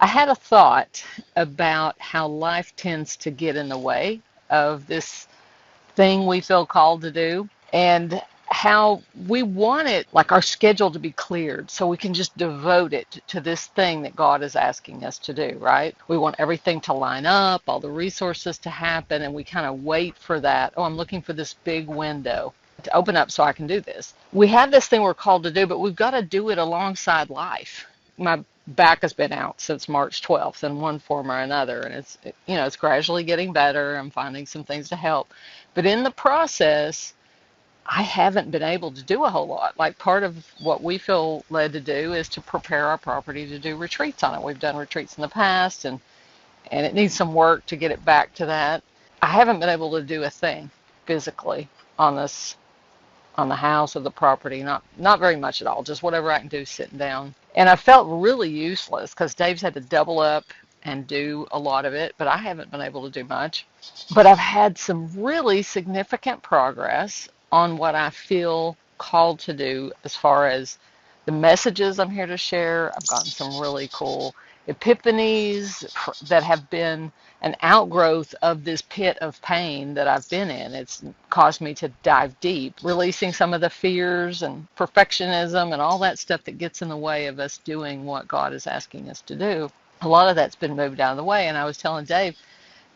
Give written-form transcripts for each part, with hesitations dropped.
I had a thought about how life tends to get in the way of this thing we feel called to do, and how we want it, like our schedule, to be cleared so we can just devote it to this thing that God is asking us to do, right? We want everything to line up, all the resources to happen, and we kind of wait for that. Oh, I'm looking for this big window to open up so I can do this. We have this thing we're called to do, but we've got to do it alongside life. My back has been out since March 12th in one form or another, and it's gradually getting better. I'm finding some things to help. But in the process, I haven't been able to do a whole lot. Like, part of what we feel led to do is to prepare our property to do retreats on it. We've done retreats in the past, and it needs some work to get it back to that. I haven't been able to do a thing physically on this, on the house or the property, not very much at all, just whatever I can do sitting down. And I felt really useless because Dave's had to double up and do a lot of it, but I haven't been able to do much. But I've had some really significant progress on what I feel called to do as far as the messages I'm here to share. I've gotten some really cool epiphanies that have been an outgrowth of this pit of pain that I've been in. It's caused me to dive deep, releasing some of the fears and perfectionism and all that stuff that gets in the way of us doing what God is asking us to do. A lot of that's been moved out of the way. And I was telling Dave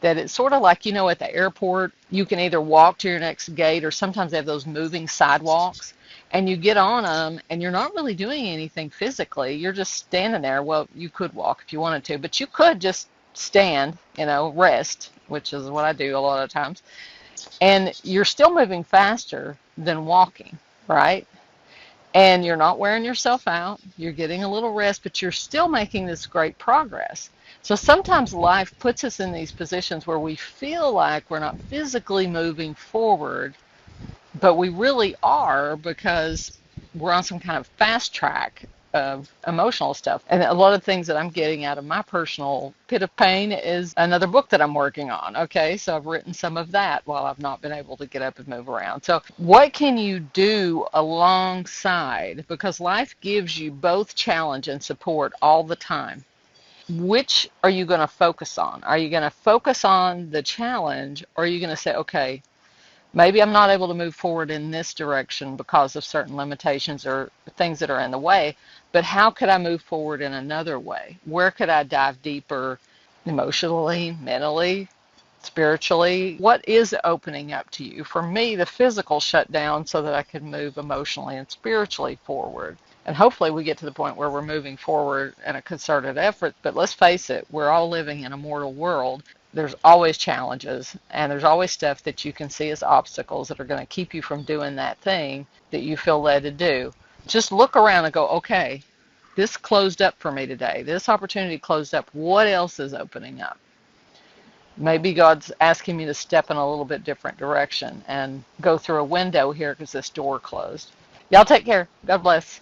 that it's sort of like, at the airport, you can either walk to your next gate, or sometimes they have those moving sidewalks, and you get on them and you're not really doing anything physically. You're just standing there. Well, you could walk if you wanted to, but you could just stand, rest, which is what I do a lot of times. And you're still moving faster than walking, right? And you're not wearing yourself out. You're getting a little rest, but you're still making this great progress. So sometimes life puts us in these positions where we feel like we're not physically moving forward, but we really are, because we're on some kind of fast track of emotional stuff. And a lot of things that I'm getting out of my personal pit of pain is another book that I'm working on. Okay, so I've written some of that while I've not been able to get up and move around. So what can you do alongside? Because life gives you both challenge and support all the time. Which are you going to focus on? Are you going to focus on the challenge, or are you going to say, okay, maybe I'm not able to move forward in this direction because of certain limitations or things that are in the way, but how could I move forward in another way? Where could I dive deeper emotionally, mentally, spiritually? What is opening up to you? For me, the physical shut down so that I could move emotionally and spiritually forward. And hopefully we get to the point where we're moving forward in a concerted effort. But let's face it, we're all living in a mortal world. There's always challenges, and there's always stuff that you can see as obstacles that are going to keep you from doing that thing that you feel led to do. Just look around and go, okay, this closed up for me today. This opportunity closed up. What else is opening up? Maybe God's asking me to step in a little bit different direction and go through a window here because this door closed. Y'all take care. God bless.